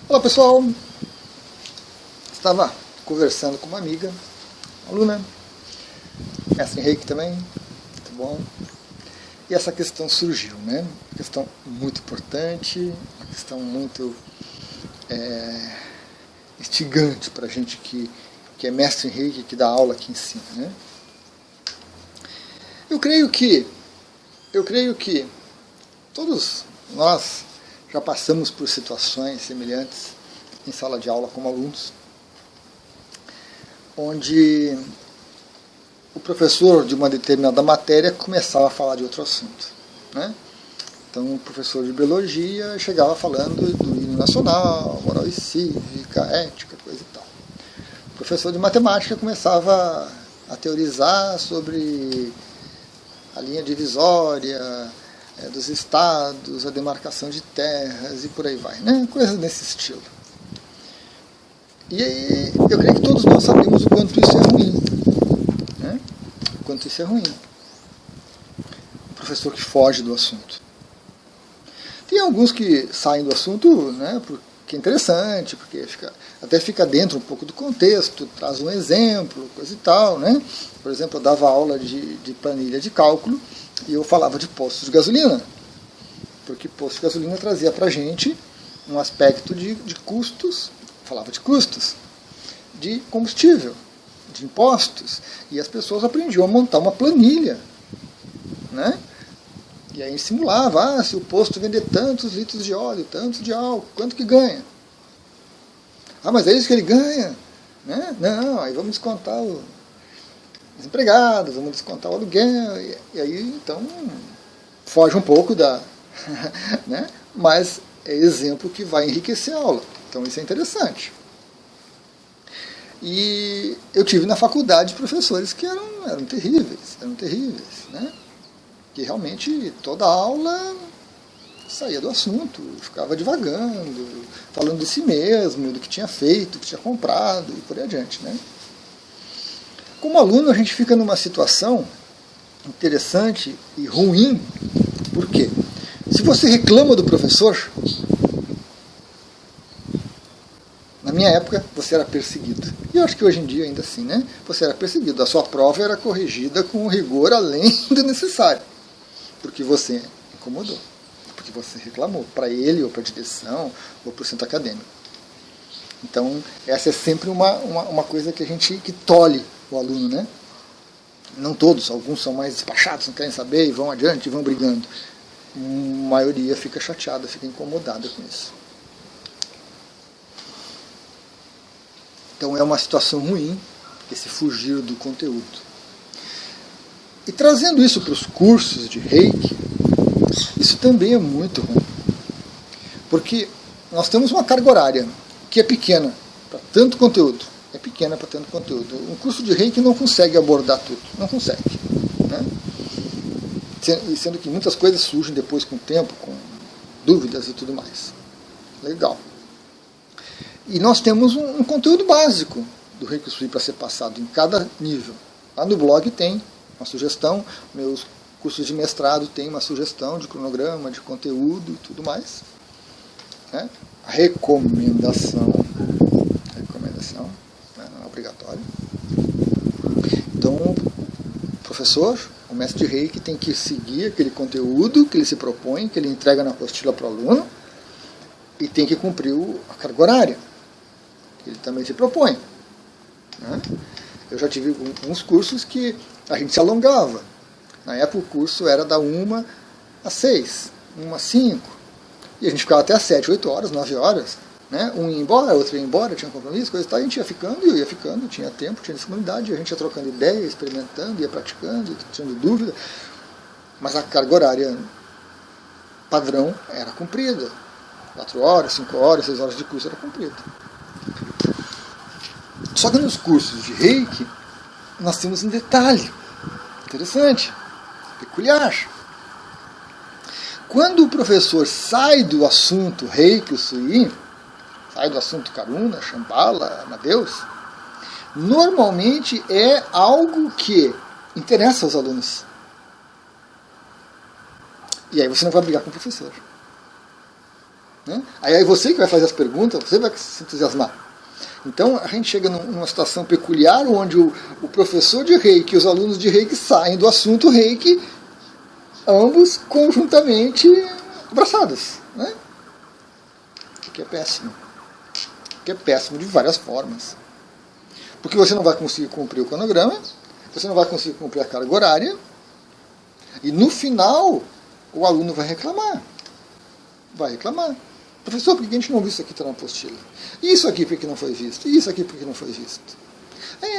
Olá pessoal, estava conversando com uma amiga, aluna, mestre em Reiki também, muito bom, e essa questão surgiu, né? Uma questão muito importante, uma questão muito instigante para a gente que é mestre em Reiki, que dá aula aqui em cima, né? Eu creio que todos nós já passamos por situações semelhantes em sala de aula como alunos, onde o professor de uma determinada matéria começava a falar de outro assunto, né? Então o professor de biologia chegava falando do hino nacional, moral e cívica, ética, coisa e tal. O professor de matemática começava a teorizar sobre a linha divisória dos estados, a demarcação de terras e por aí vai, né? Coisas desse estilo. E aí, eu creio que todos nós sabemos o quanto isso é ruim, né? O quanto isso é ruim. O professor que foge do assunto. Tem alguns que saem do assunto, né? Porque é interessante, porque até fica dentro um pouco do contexto, traz um exemplo, coisa e tal, né? Por exemplo, eu dava aula de planilha de cálculo e eu falava de postos de gasolina, porque posto de gasolina trazia para a gente um aspecto de custos, falava de custos, de combustível, de impostos, e as pessoas aprendiam a montar uma planilha, né? E aí simulava, se o posto vender tantos litros de óleo, tantos de álcool, quanto que ganha? Mas é isso que ele ganha? Né? Não, aí vamos descontar os empregados, vamos descontar o aluguel, e aí então foge um pouco da... né? Mas é exemplo que vai enriquecer a aula, então isso é interessante. E eu tive na faculdade professores que eram terríveis, né? Que realmente toda a aula saía do assunto, ficava divagando, falando de si mesmo, do que tinha feito, do que tinha comprado e por aí adiante, né? Como aluno, a gente fica numa situação interessante e ruim. Por quê? Se você reclama do professor, na minha época você era perseguido. E eu acho que hoje em dia ainda assim, né? Você era perseguido. A sua prova era corrigida com rigor além do necessário. Porque você incomodou. Porque você reclamou. Para ele, ou para a direção, ou para o centro acadêmico. Então, essa é sempre uma coisa que tolhe o aluno, né? Não todos, alguns são mais despachados, não querem saber e vão adiante e vão brigando. A maioria fica chateada, fica incomodada com isso. Então é uma situação ruim, esse fugir do conteúdo. E trazendo isso para os cursos de Reiki, isso também é muito ruim. Porque nós temos uma carga horária que é pequena para tanto conteúdo. É pequena para tanto conteúdo. Um curso de Reiki não consegue abordar tudo. Não consegue. Né? Sendo que muitas coisas surgem depois com o tempo, com dúvidas e tudo mais. Legal. E nós temos um conteúdo básico do Reiki Sui para ser passado em cada nível. Lá no blog tem uma sugestão, meus cursos de mestrado tem uma sugestão de cronograma, de conteúdo e tudo mais. Né? A recomendação não é obrigatório. Então, o professor, o mestre de Reiki, tem que seguir aquele conteúdo que ele se propõe, que ele entrega na apostila para o aluno, e tem que cumprir a carga horária que ele também se propõe. Né? Eu já tive alguns cursos que a gente se alongava. Na época o curso era da 1 às 6, 1 às 5, e a gente ficava até às 7, 8 horas, 9 horas. Né? Um ia embora, outro ia embora, tinha um compromisso, coisa e tal, a gente ia ficando, e eu ia ficando, tinha tempo, tinha disponibilidade, a gente ia trocando ideia, experimentando, ia praticando, tirando dúvida, mas a carga horária padrão era cumprida. 4 horas, 5 horas, 6 horas de curso era cumprida. Só que nos cursos de Reiki, nós temos um detalhe interessante, peculiar. Quando o professor sai do assunto Reiki Sui, sai do assunto Karuna, Shambhala, Amadeus, normalmente é algo que interessa aos alunos. E aí você não vai brigar com o professor. Né? Aí você que vai fazer as perguntas, você vai se entusiasmar. Então a gente chega numa situação peculiar onde o professor de Reiki e os alunos de Reiki saem do assunto Reiki, ambos conjuntamente abraçados. Né? O que é péssimo. O que é péssimo de várias formas. Porque você não vai conseguir cumprir o cronograma, você não vai conseguir cumprir a carga horária, e no final o aluno vai reclamar. Vai reclamar. Professor, por que a gente não viu isso aqui na apostila? Isso aqui por que não foi visto? Isso aqui por que não foi visto?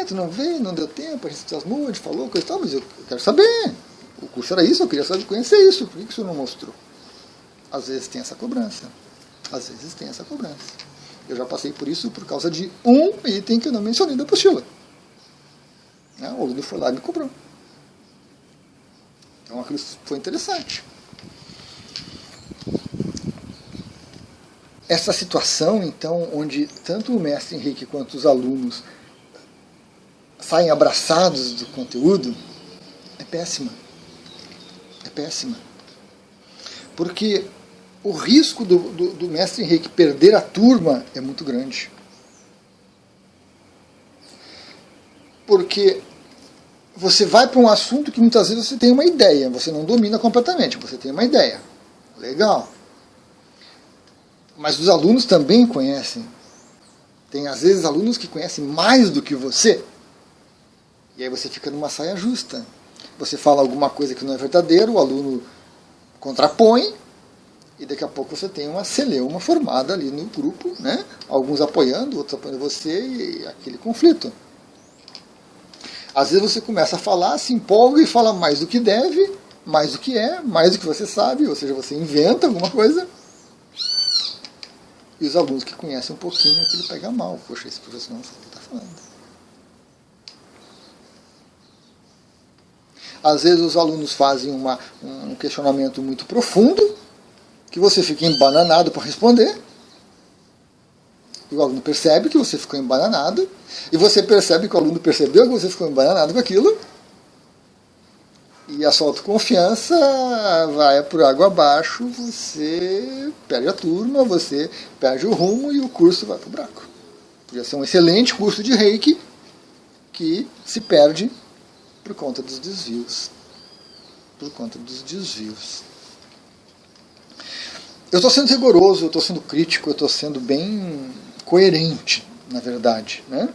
Tu não veio, não deu tempo, a gente se entusiasmou, a gente falou, coisa e tal, mas eu quero saber. O curso era isso, eu queria saber, conhecer isso, por que o senhor não mostrou? Às vezes tem essa cobrança. Às vezes tem essa cobrança. Eu já passei por isso por causa de um item que eu não mencionei da apostila. O aluno foi lá e me cobrou. Então aquilo foi interessante. Essa situação, então, onde tanto o mestre Henrique quanto os alunos saem abraçados do conteúdo, é péssima. É péssima. Porque o risco do mestre Henrique perder a turma é muito grande. Porque você vai para um assunto que muitas vezes você tem uma ideia, você não domina completamente, você tem uma ideia. Legal. Mas os alunos também conhecem. Tem às vezes alunos que conhecem mais do que você. E aí você fica numa saia justa. Você fala alguma coisa que não é verdadeira, o aluno contrapõe, e daqui a pouco você tem uma celeuma formada ali no grupo, né? Alguns apoiando, outros apoiando você, e aquele conflito. Às vezes você começa a falar, se empolga e fala mais do que deve, mais do que é, mais do que você sabe, ou seja, você inventa alguma coisa. E os alunos que conhecem um pouquinho, aquilo pega mal. Poxa, esse professor não sabe o que está falando. Às vezes os alunos fazem um questionamento muito profundo, que você fica embananado para responder. E o aluno percebe que você ficou embananado, e você percebe que o aluno percebeu que você ficou embananado com aquilo, e a sua autoconfiança vai por água abaixo, você perde a turma, você perde o rumo e o curso vai para o buraco. Podia ser um excelente curso de Reiki que se perde por conta dos desvios. Por conta dos desvios. Eu estou sendo rigoroso, eu estou sendo crítico, eu estou sendo bem coerente, na verdade. Né?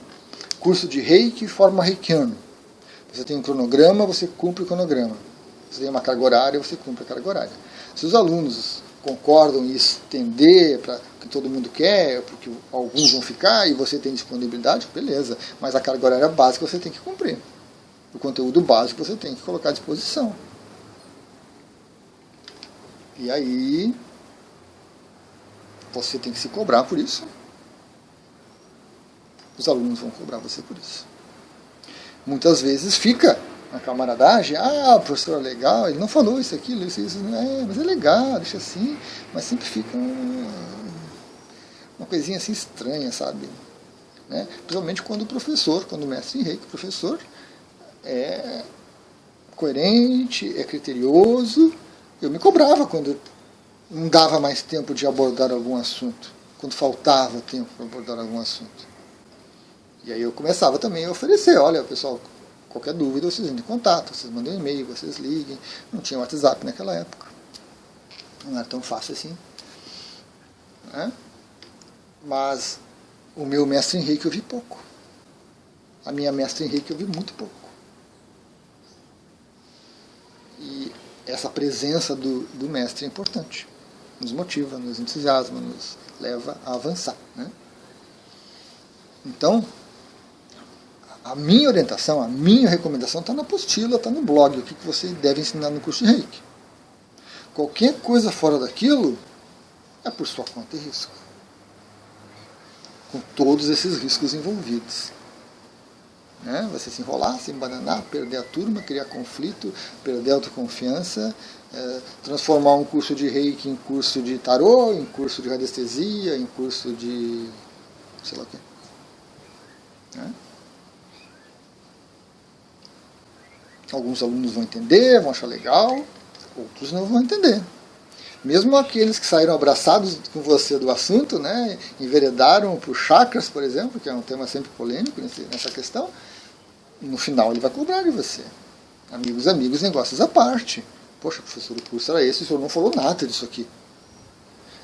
Curso de Reiki, forma reikiano. Você tem um cronograma, você cumpre o cronograma. Você tem uma carga horária, você cumpre a carga horária. Se os alunos concordam em estender para o que todo mundo quer, porque alguns vão ficar e você tem disponibilidade, beleza. Mas a carga horária básica você tem que cumprir. O conteúdo básico você tem que colocar à disposição. E aí você tem que se cobrar por isso. Os alunos vão cobrar você por isso. Muitas vezes fica na camaradagem, o professor é legal, ele não falou isso, aquilo, isso, mas é legal, deixa assim, mas sempre fica uma coisinha assim estranha, sabe? Né? Principalmente quando o mestre em Reiki, o professor, é coerente, é criterioso. Eu me cobrava quando não dava mais tempo de abordar algum assunto, quando faltava tempo para abordar algum assunto. E aí eu começava também a oferecer, olha pessoal, qualquer dúvida vocês entrem em contato, vocês mandem um e-mail, vocês liguem. Não tinha WhatsApp naquela época. Não era tão fácil assim. Né? Mas o meu mestre em Reiki eu vi pouco. A minha mestre em Reiki eu vi muito pouco. E essa presença do mestre é importante. Nos motiva, nos entusiasma, nos leva a avançar. Né? Então, a minha orientação, a minha recomendação está na apostila, está no blog, o que você deve ensinar no curso de Reiki. Qualquer coisa fora daquilo é por sua conta e risco. Com todos esses riscos envolvidos. Né? Você se enrolar, se embananar, perder a turma, criar conflito, perder a autoconfiança, transformar um curso de Reiki em curso de tarô, em curso de radiestesia, em curso de sei lá o quê. Né? Alguns alunos vão entender, vão achar legal, outros não vão entender. Mesmo aqueles que saíram abraçados com você do assunto, né, enveredaram por chakras, por exemplo, que é um tema sempre polêmico nessa questão, no final ele vai cobrar de você. Amigos, negócios à parte. Poxa, professor, o curso era esse, o senhor não falou nada disso aqui.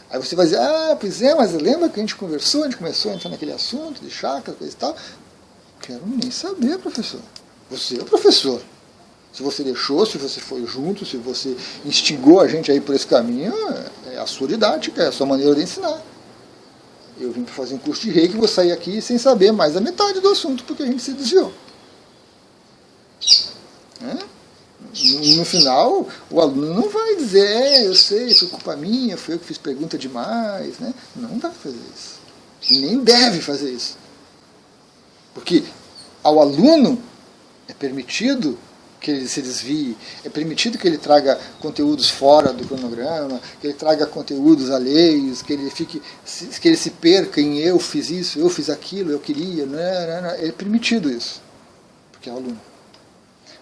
Aí você vai dizer, pois é, mas lembra que a gente conversou, a gente começou a entrar naquele assunto de chakras, coisa e tal. Quero nem saber, professor. Você é o professor. Se você deixou, se você foi junto, se você instigou a gente aí por esse caminho, é a sua didática, é a sua maneira de ensinar. Eu vim para fazer um curso de reiki e vou sair aqui sem saber mais da metade do assunto, porque a gente se desviou. No final, o aluno não vai dizer, eu sei, foi culpa minha, foi eu que fiz pergunta demais. Né? Não vai fazer isso. Nem deve fazer isso. Porque ao aluno é permitido que ele se desvie, é permitido que ele traga conteúdos fora do cronograma, que ele traga conteúdos alheios, que ele se perca em eu fiz isso, eu fiz aquilo, eu queria, não. É permitido isso, porque é o aluno.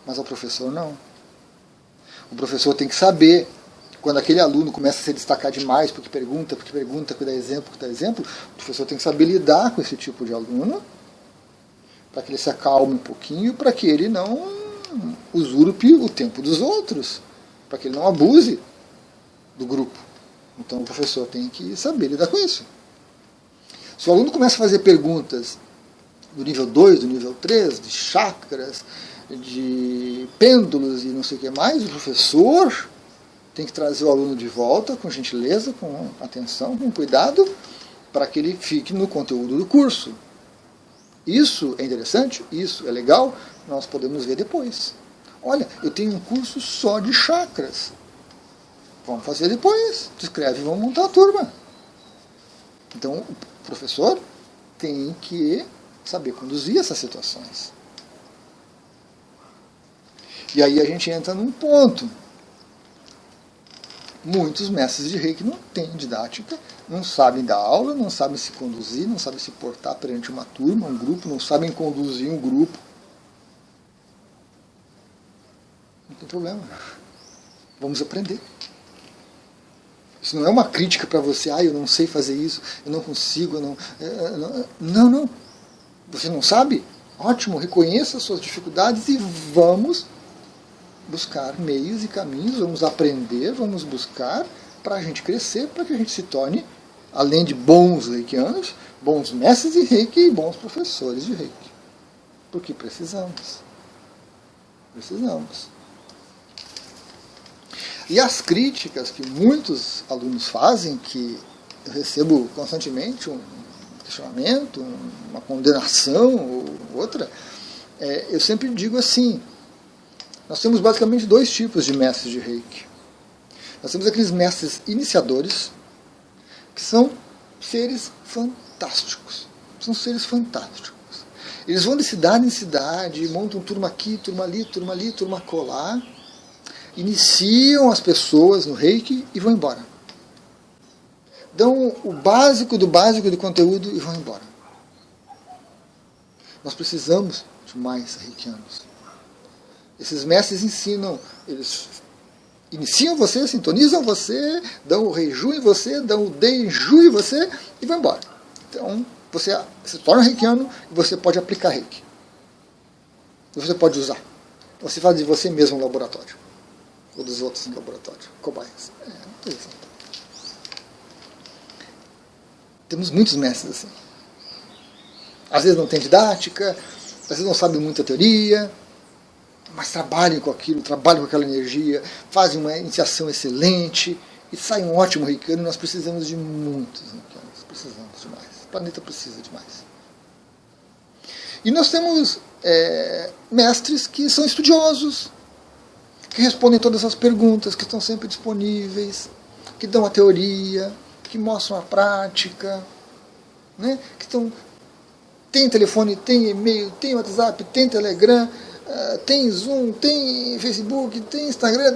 Mas ao professor não. O professor tem que saber, quando aquele aluno começa a se destacar demais, porque pergunta, que dá exemplo, o professor tem que saber lidar com esse tipo de aluno, para que ele se acalme um pouquinho, para que ele não usurpe o tempo dos outros, para que ele não abuse do grupo. Então o professor tem que saber lidar com isso. Se o aluno começa a fazer perguntas do nível 2, do nível 3, de chakras, de pêndulos e não sei o que mais, o professor tem que trazer o aluno de volta com gentileza, com atenção, com cuidado, para que ele fique no conteúdo do curso. Isso é interessante, isso é legal, nós podemos ver depois. Olha, eu tenho um curso só de chakras. Vamos fazer depois. Te inscreve e vamos montar a turma. Então, o professor tem que saber conduzir essas situações. E aí a gente entra num ponto. Muitos mestres de reiki não têm didática, não sabem dar aula, não sabem se conduzir, não sabem se portar perante uma turma, um grupo, não sabem conduzir um grupo. Não tem problema. Vamos aprender. Isso não é uma crítica para você, eu não sei fazer isso, eu não consigo, não. Você não sabe? Ótimo, reconheça as suas dificuldades e vamos buscar meios e caminhos, vamos aprender, vamos buscar para a gente crescer, para que a gente se torne, além de bons reikianos, bons mestres de reiki e bons professores de reiki. Porque precisamos. E as críticas que muitos alunos fazem, que eu recebo constantemente um questionamento, uma condenação ou outra, eu sempre digo assim, nós temos basicamente dois tipos de mestres de reiki. Nós temos aqueles mestres iniciadores, que são seres fantásticos. São seres fantásticos. Eles vão de cidade em cidade, montam turma aqui, turma ali, turma acolá, iniciam as pessoas no reiki e vão embora. Dão o básico do conteúdo e vão embora. Nós precisamos de mais reikianos. Esses mestres ensinam, eles iniciam você, sintonizam você, dão o reiju em você, dão o deiju em você e vão embora. Então, você se torna reikiano e você pode aplicar reiki. Você pode usar. Você faz de você mesmo um laboratório. Ou dos outros no laboratório. Cobaias. Temos muitos mestres assim. Às vezes não tem didática, às vezes não sabem muita teoria, mas trabalham com aquilo, trabalham com aquela energia, fazem uma iniciação excelente e saem um ótimo reikiano. Nós precisamos de muitos reikianos, precisamos demais. O planeta precisa demais. E nós temos mestres que são estudiosos, que respondem todas as perguntas, que estão sempre disponíveis, que dão a teoria, que mostram a prática, né? Que tem telefone, tem e-mail, tem WhatsApp, tem Telegram, tem Zoom, tem Facebook, tem Instagram,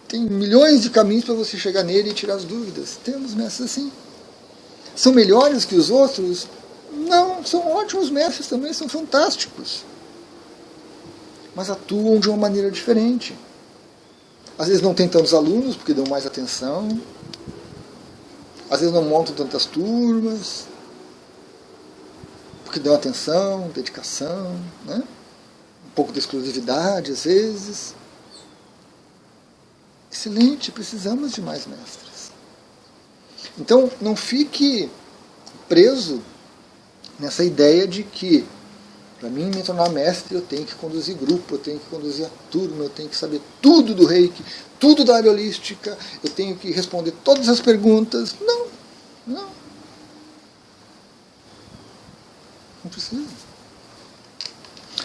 tem milhões de caminhos para você chegar nele e tirar as dúvidas. Temos mestres assim. São melhores que os outros? Não, são ótimos mestres também, são fantásticos. Mas atuam de uma maneira diferente. Às vezes não tem tantos alunos, porque dão mais atenção, Às vezes não montam tantas turmas, porque dão atenção, dedicação, né? Um pouco de exclusividade às vezes. Excelente, precisamos de mais mestres. Então não fique preso nessa ideia de que para mim me tornar mestre eu tenho que conduzir grupo, eu tenho que conduzir a turma, eu tenho que saber tudo do Reiki, tudo da área holística, eu tenho que responder todas as perguntas. Não, não. Não precisa.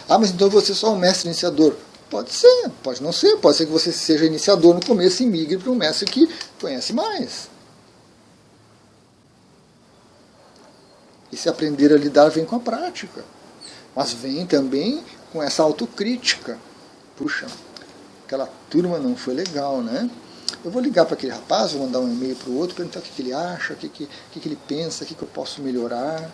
Ah, mas então você é só um mestre iniciador. Pode ser, pode não ser. Pode ser que você seja iniciador no começo e migre para um mestre que conhece mais. E se aprender a lidar, vem com a prática. Mas vem também com essa autocrítica. Puxa, aquela turma não foi legal, né? Eu vou ligar para aquele rapaz, vou mandar um e-mail para o outro, perguntar o que ele acha, o que ele pensa, o que eu posso melhorar.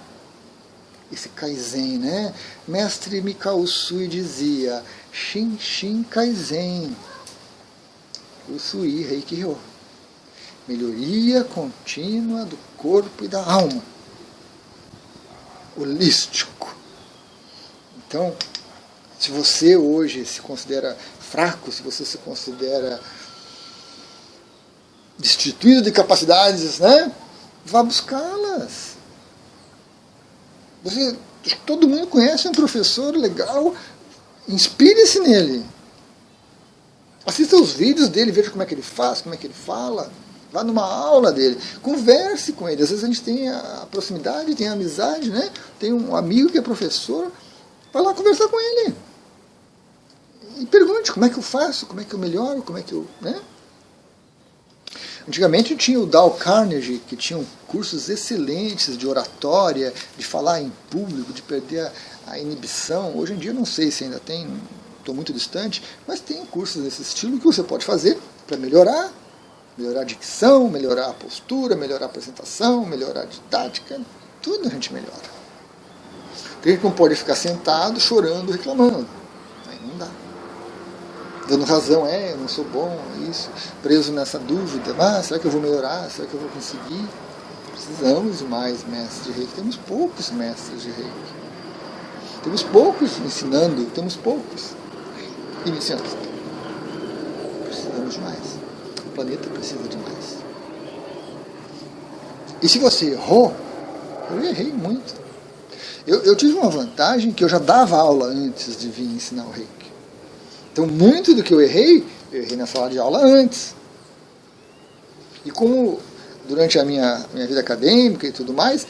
Esse Kaizen, né? Mestre Mikao Usui dizia: Shin Shin Kaizen. Usui Reiki Ryo. Melhoria contínua do corpo e da alma. Holístico. Então, se você hoje se considera fraco, se você se considera destituído de capacidades, né? Vá buscá-las. Todo mundo conhece um professor legal, inspire-se nele. Assista os vídeos dele, veja como é que ele faz, como é que ele fala. Vá numa aula dele, converse com ele. Às vezes a gente tem a proximidade, tem a amizade, né? Tem um amigo que é professor, vai lá conversar com ele. E pergunte como é que eu faço, como é que eu melhoro, como é que eu... né? Antigamente tinha o Dale Carnegie, que tinha cursos excelentes de oratória, de falar em público, de perder a inibição. Hoje em dia não sei se ainda tem, estou muito distante, mas tem cursos desse estilo que você pode fazer para melhorar a dicção, melhorar a postura, melhorar a apresentação, melhorar a didática, tudo a gente melhora. Tem gente que não pode ficar sentado, chorando, reclamando. Aí não dá. Dando razão, eu não sou bom, isso, preso nessa dúvida, será que eu vou melhorar, será que eu vou conseguir? Precisamos de mais mestres de Reiki, temos poucos mestres de Reiki, temos poucos ensinando, temos poucos iniciando. Precisamos de mais, o planeta precisa de mais. E se você errou, eu errei muito. Eu tive uma vantagem que eu já dava aula antes de vir ensinar o Reiki. Então, muito do que eu errei na sala de aula antes. E como durante a minha vida acadêmica e tudo mais,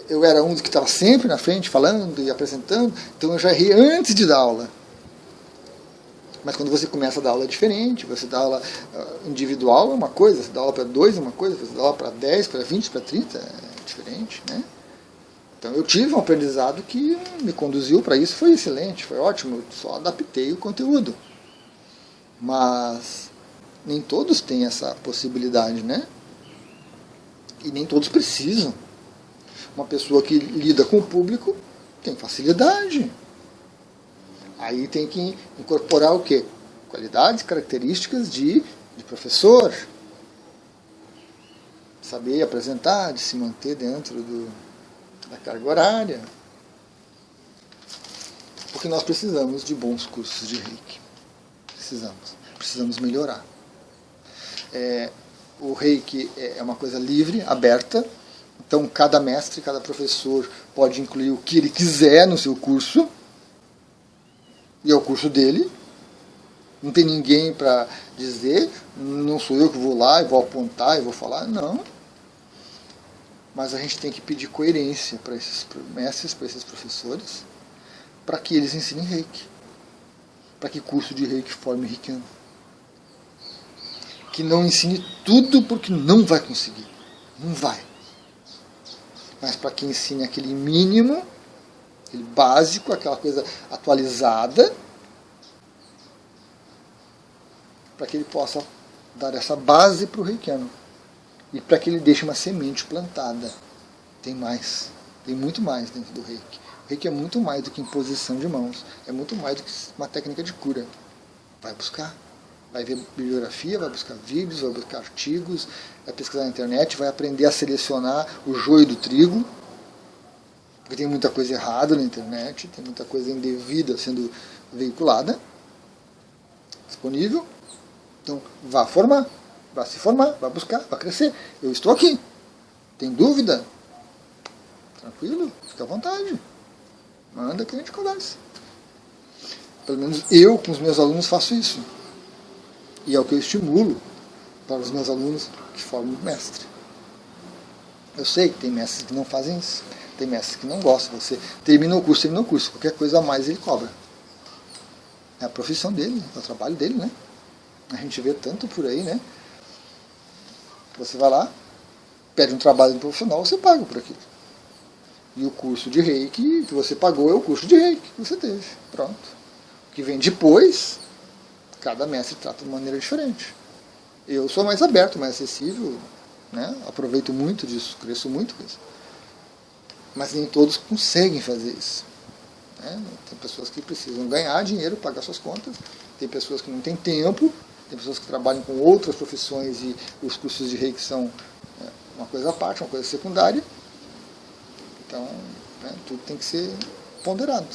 eu era um dos que estava sempre na frente, falando e apresentando, então eu já errei antes de dar aula. Mas quando você começa a dar aula é diferente, você dá aula individual é uma coisa, você dá aula para 2 é uma coisa, você dá aula para 10, para 20, para 30 é diferente, né? Então eu tive um aprendizado que me conduziu para isso, foi excelente, foi ótimo, eu só adaptei o conteúdo. Mas nem todos têm essa possibilidade, né? E nem todos precisam. Uma pessoa que lida com o público tem facilidade. Aí tem que incorporar o quê? Qualidades, características de professor. Saber apresentar, de se manter dentro da carga horária. Porque nós precisamos de bons cursos de Reiki. Precisamos melhorar. O Reiki é uma coisa livre, aberta, então cada mestre, cada professor pode incluir o que ele quiser no seu curso, e é o curso dele, não tem ninguém para dizer, não sou eu que vou lá e vou apontar e vou falar, não. Mas a gente tem que pedir coerência para esses mestres, para esses professores, para que eles ensinem Reiki. Para que curso de Reiki forme reikiano. Que não ensine tudo porque não vai conseguir. Não vai. Mas para que ensine aquele mínimo, aquele básico, aquela coisa atualizada, para que ele possa dar essa base para o reikiano. E para que ele deixe uma semente plantada. Tem mais. Tem muito mais dentro do Reiki. O Reiki é muito mais do que imposição de mãos. É muito mais do que uma técnica de cura. Vai buscar. Vai ver bibliografia, vai buscar vídeos, vai buscar artigos, vai pesquisar na internet, vai aprender a selecionar o joio do trigo, porque tem muita coisa errada na internet, tem muita coisa indevida sendo veiculada, disponível. Então, vá formar, vá se formar, vá buscar, vá crescer. Eu estou aqui. Tem dúvida? Tranquilo, fica à vontade. Manda que a gente conversa. Pelo menos eu, com os meus alunos, faço isso. E é o que eu estimulo para os meus alunos que formam mestre. Eu sei que tem mestres que não fazem isso. Tem mestres que não gostam. Você termina o curso. Qualquer coisa a mais ele cobra. É a profissão dele, é o trabalho dele, né? A gente vê tanto por aí, né? Você vai lá, pede um trabalho de profissional, você paga por aquilo. E o curso de reiki que você pagou é o curso de reiki que você teve. Pronto. O que vem depois, cada mestre trata de maneira diferente. Eu sou mais aberto, mais acessível, né? Aproveito muito disso, cresço muito com isso. Mas nem todos conseguem fazer isso. Né? Tem pessoas que precisam ganhar dinheiro, pagar suas contas. Tem pessoas que não têm tempo. Tem pessoas que trabalham com outras profissões e os cursos de reiki são uma coisa à parte, uma coisa secundária. Então, né, tudo tem que ser ponderado.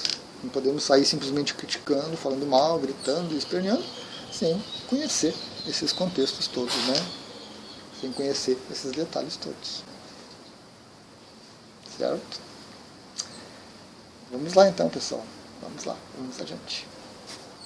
Não podemos sair simplesmente criticando, falando mal, gritando, esperneando, sem conhecer esses contextos todos, né? Sem conhecer esses detalhes todos. Certo? Vamos lá então, pessoal. Vamos lá, vamos adiante.